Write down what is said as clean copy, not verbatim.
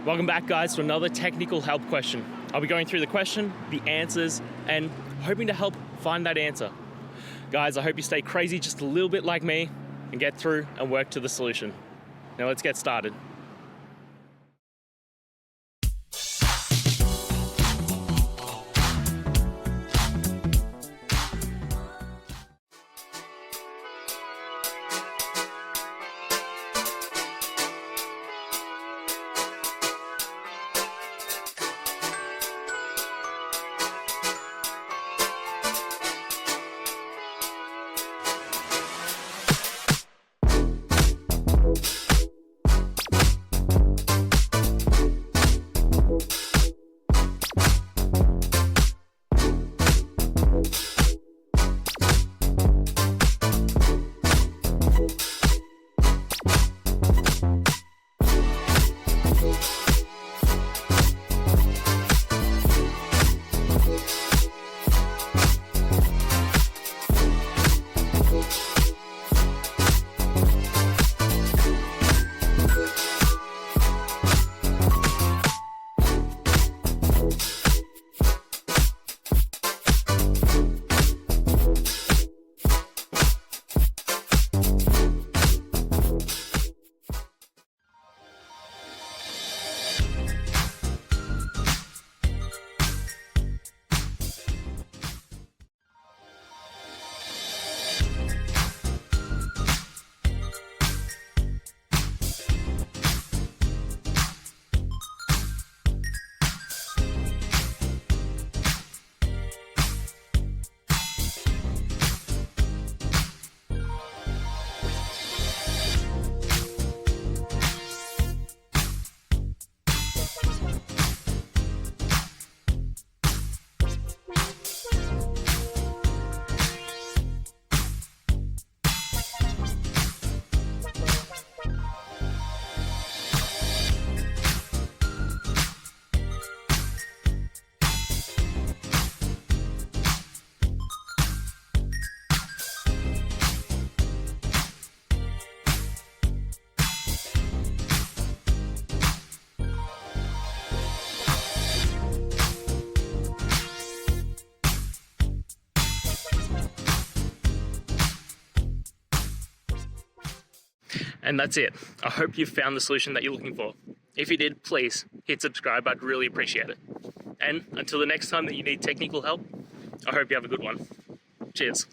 Welcome back, guys, to another technical help question. I'll be going through the question, the answers, and hoping to help find that answer. Guys, I hope you stay crazy just a little bit like me and get through and work to the solution. Now let's get started. And that's it. I hope you've found the solution that you're looking for. If you did, please hit subscribe. I'd really appreciate it. And until the next time that you need technical help, I hope you have a good one. Cheers.